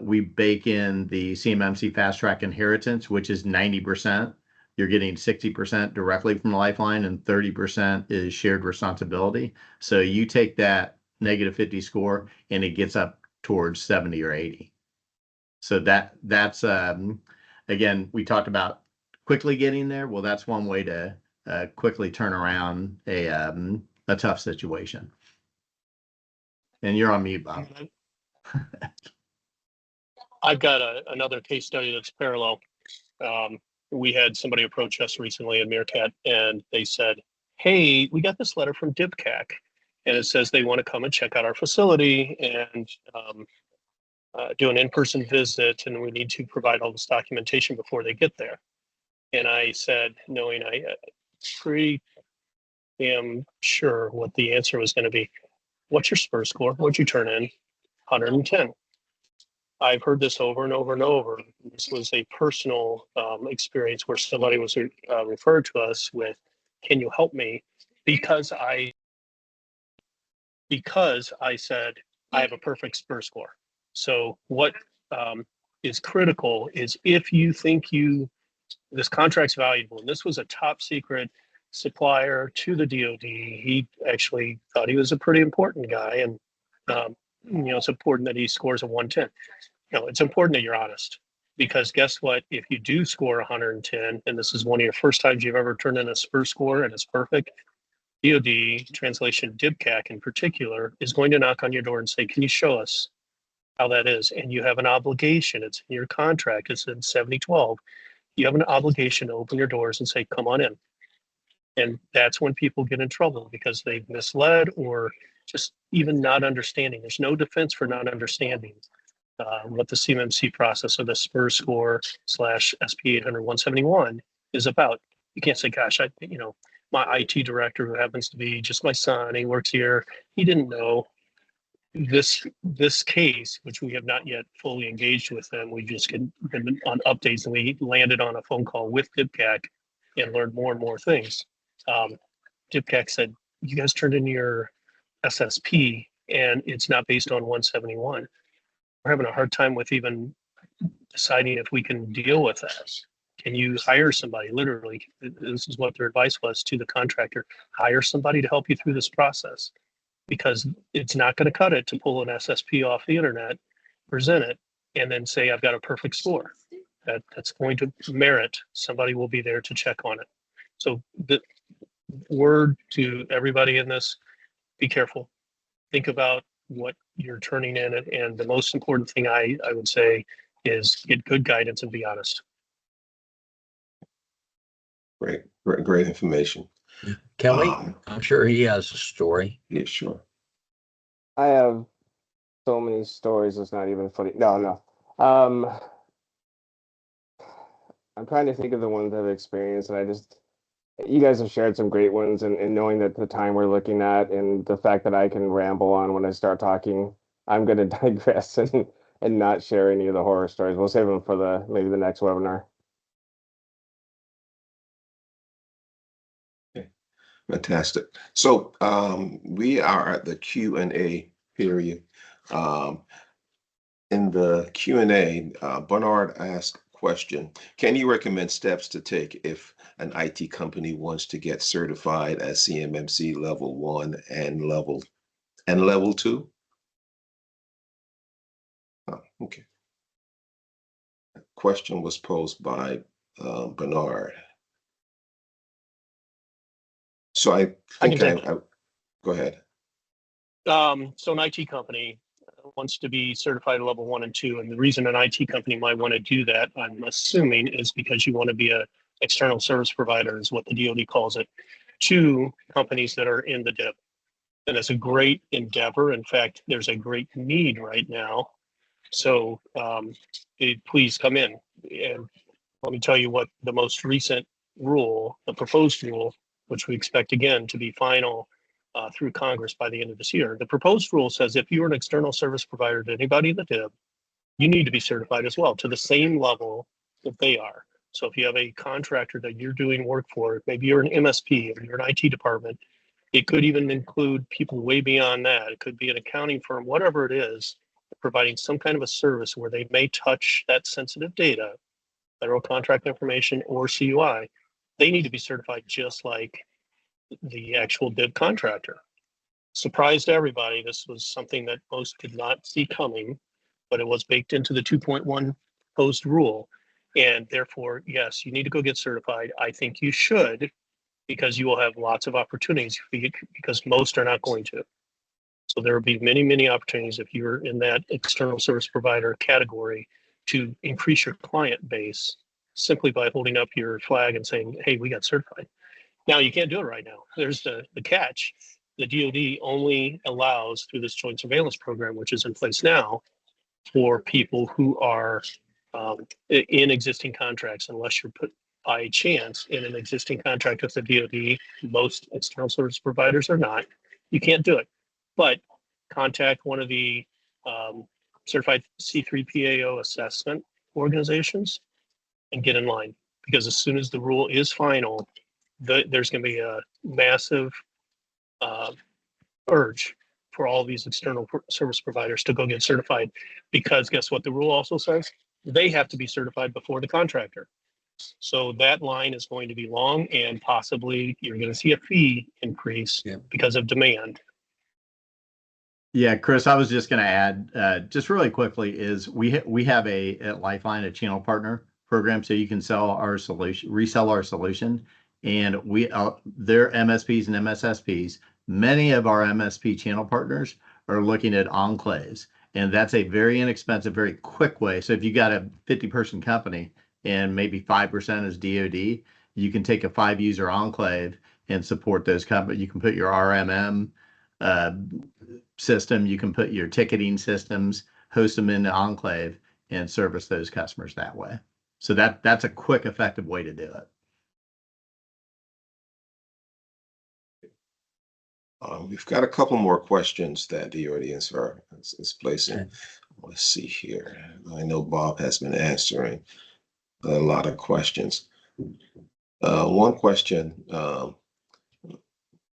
D: we bake in the CMMC Fast Track inheritance, which is 90%. You're getting 60% directly from Lifeline and 30% is shared responsibility. So you take that -50 score and it gets up towards 70 or 80. So that's again, we talked about quickly getting there. Well, that's one way to quickly turn around a tough situation. And you're on mute, Bob.
C: I've got another case study that's parallel. We had somebody approach us recently in Meerkat, and they said, hey, we got this letter from DIBCAC, and it says they want to come and check out our facility and do an in-person visit, and we need to provide all this documentation before they get there. And I said, knowing I pretty damn sure what the answer was going to be, what's your SPRS score? What'd you turn in? 110. I've heard this over and over and over. This was a personal experience where somebody was referred to us with, can you help me? Because I said, I have a perfect SPRS score. So what is critical is if you think this contract's valuable, and this was a top secret supplier to the DoD. He actually thought he was a pretty important guy, and it's important that he scores a 110. It's important that you're honest, because guess what? If you do score 110, and this is one of your first times you've ever turned in a SPRS score and it's perfect, DoD, translation DIBCAC in particular, is going to knock on your door and say, can you show us how that is? And you have an obligation. It's in your contract. It's in 7012. You have an obligation to open your doors and say, come on in. And that's when people get in trouble, because they've misled or just even not understanding. There's no defense for not understanding what the CMMC process or the SPRS score /SP 800-171 is about. You can't say, gosh, my IT director, who happens to be just my son, he works here, he didn't know. This case, which we have not yet fully engaged with them, we just been on updates, and we landed on a phone call with DIBCAC and learned more and more things. DIBCAC said, you guys turned in your SSP and it's not based on 171. We're having a hard time with even deciding if we can deal with that. Can you hire somebody? Literally, this is what their advice was to the contractor: hire somebody to help you through this process, because it's not going to cut it to pull an SSP off the internet, present it, and then say, I've got a perfect score. That's going to merit, somebody will be there to check on it. So the word to everybody in this, be careful. Think about what you're turning in, and the most important thing I would say is get good guidance and be honest.
A: Great information.
B: Kelly, I'm sure he has a story.
A: Yeah, sure.
E: I have so many stories, it's not even funny. No. I'm trying to think of the ones I've experienced, and you guys have shared some great ones, and knowing that the time we're looking at and the fact that I can ramble on when I start talking, I'm going to digress and not share any of the horror stories. We'll save them for maybe the next webinar.
A: Fantastic. So we are at the Q&A period. In the Q&A, Bernard asked question. Can you recommend steps to take if an IT company wants to get certified as CMMC level 1 and level 2? Oh, okay. Question was posed by Bernard. So I think go ahead.
C: So an IT company wants to be certified at level 1 and 2, and the reason an IT company might want to do that, I'm assuming, is because you want to be a external service provider, is what the DoD calls it, to companies that are in the DIB. And it's a great endeavor. In fact, there's a great need right now. So please come in. And let me tell you what the most recent rule, the proposed rule, which we expect again to be final through Congress by the end of this year. The proposed rule says if you're an external service provider to anybody in the DIB, you need to be certified as well to the same level that they are. So if you have a contractor that you're doing work for, maybe you're an MSP or you're an IT department, it could even include people way beyond that. It could be an accounting firm, whatever it is, providing some kind of a service where they may touch that sensitive data, federal contract information or CUI. They need to be certified just like the actual DIB contractor. Surprise to everybody, this was something that most did not see coming, but it was baked into the 2.1 proposed rule. And therefore, yes, you need to go get certified. I think you should, because you will have lots of opportunities, because most are not going to. So there will be many, many opportunities if you're in that external service provider category to increase your client base simply by holding up your flag and saying, hey, we got certified. Now, you can't do it right now. There's the catch. The DoD only allows, through this joint surveillance program, which is in place now, for people who are in existing contracts, unless you're put by chance in an existing contract with the DoD. Most external service providers are not. You can't do it. But contact one of the certified C3PAO assessment organizations and get in line. Because as soon as the rule is final, there's going to be a massive urge for all these external service providers to go get certified. Because guess what the rule also says? They have to be certified before the contractor. So that line is going to be long, and possibly you're going to see a fee increase because of demand.
D: Yeah, Chris, I was just going to add, just really quickly, is we have at Lifeline a channel partner program, so you can sell our solution, resell our solution, and they're MSPs and MSSPs. Many of our MSP channel partners are looking at enclaves, and that's a very inexpensive, very quick way. So if you got a 50-person company and maybe 5% is DoD, you can take a 5-user enclave and support those companies. You can put your RMM system, you can put your ticketing systems, host them in the enclave, and service those customers that way. So that's a quick, effective way to do it.
A: We've got a couple more questions that the audience is placing. Okay. Let's see here. I know Bob has been answering a lot of questions. One question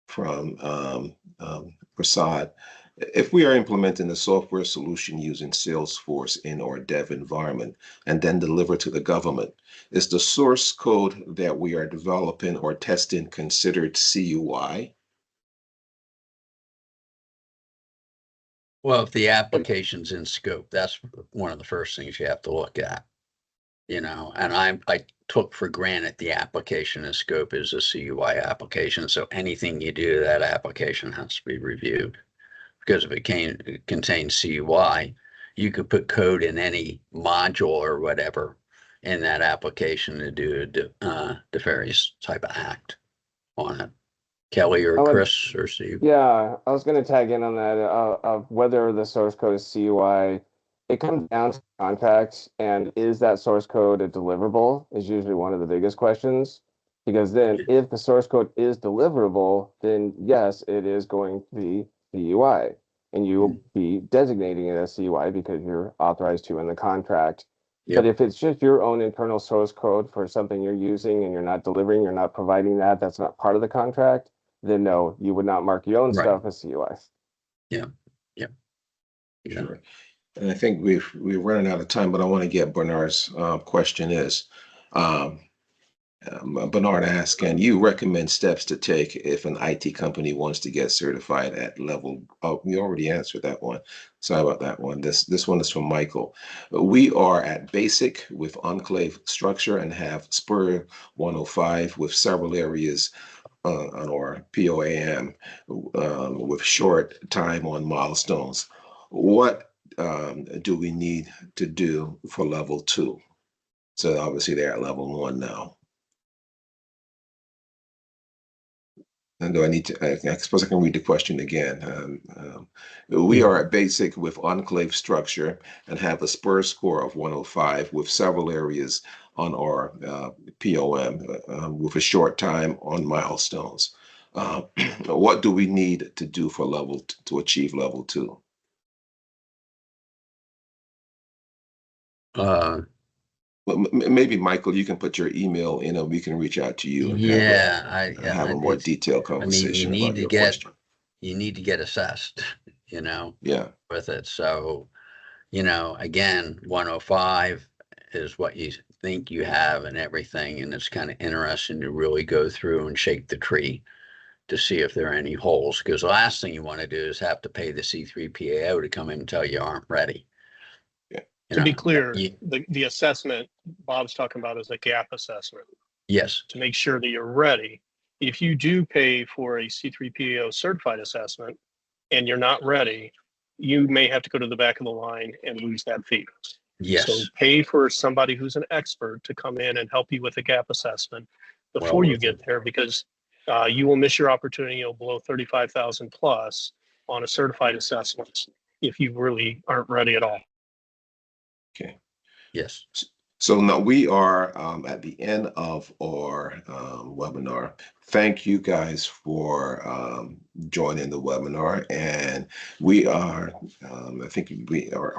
A: from Prasad. If we are implementing a software solution using Salesforce in our dev environment and then deliver to the government, is the source code that we are developing or testing considered CUI?
B: Well, if the application's in scope, that's one of the first things you have to look at, and I took for granted the application in scope is a CUI application. So anything you do to that application has to be reviewed, because if it contains CUI, you could put code in any module or whatever in that application to do a nefarious type of act on it. Kelly or Chris or Steve?
E: Yeah, I was going to tag in on that of whether the source code is CUI. It comes down to contract, and is that source code a deliverable is usually one of the biggest questions. Because then if the source code is deliverable, then yes, it is going to be CUI. And you will be designating it as CUI because you're authorized to in the contract. Yep. But if it's just your own internal source code for something you're using and you're not delivering, you're not providing that's not part of the contract, then no, you would not mark your own stuff as CUI.
B: Yeah. Yeah.
A: Sure. And I think we're running out of time, but I want to get Bernard's question is, Bernard asks, can you recommend steps to take if an IT company wants to get certified at level? Oh, we already answered that one. Sorry about that one. This one is from Michael. We are at basic with enclave structure and have SPR 105 with several areas on our POAM with short time on milestones. What do we need to do for level 2? So obviously they're at level 1 now. And do I need to, I suppose I can read the question again. We are at basic with enclave structure and have a SPRS score of 105 with several areas on our POM with a short time on milestones. What do we need to do for to achieve level 2? Maybe Michael, you can put your email in and we can reach out to you and have a more detailed conversation about your question.
B: You need to get assessed, you know,
A: Yeah,
B: with it. So, you know, again, 105 is what you think you have and everything. And it's kind of interesting to really go through and shake the tree to see if there are any holes. Because the last thing you want to do is have to pay the C3PAO to come in and tell you aren't ready.
C: To be clear, the assessment Bob's talking about is a gap assessment.
B: Yes.
C: To make sure that you're ready. If you do pay for a C3PAO certified assessment and you're not ready, you may have to go to the back of the line and lose that fee.
B: Yes.
C: So pay for somebody who's an expert to come in and help you with a gap assessment before you get there, because you will miss your opportunity. You'll blow 35,000 plus on a certified assessment if you really aren't ready at all.
A: Okay.
B: Yes.
A: So now we are at the end of our webinar. Thank you guys for joining the webinar, and we are. I think we are.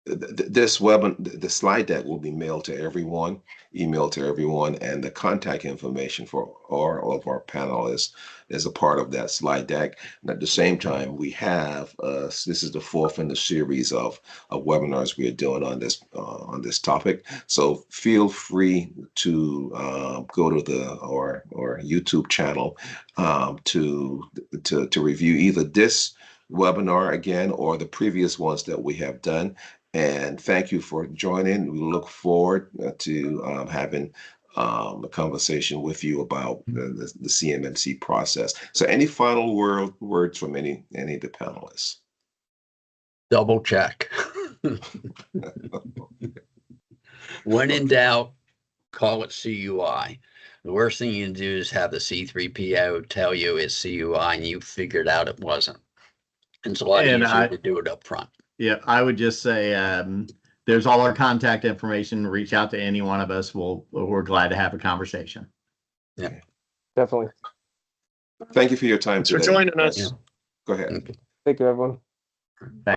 A: This the slide deck will be mailed to everyone, emailed to everyone, and the contact information for all of our panelists is a part of that slide deck. And at the same time, we have this is the 4th in the series of webinars we are doing on this topic. So feel free to go to our YouTube channel to review either this webinar again or the previous ones that we have done. And thank you for joining. We look forward to having a conversation with you about the CMMC process. So any final words from any of the panelists?
B: Double check. When in doubt, call it CUI. The worst thing you can do is have the C3PO tell you it's CUI and you figured out it wasn't. It's a lot easier to do it up front.
D: Yeah, I would just say there's all our contact information. Reach out to any one of us. We're glad to have a conversation.
B: Yeah,
E: Definitely.
A: Thank you for your time
C: Thanks
A: today.
C: for joining us.
A: Go ahead.
B: Okay.
E: Thank you, everyone.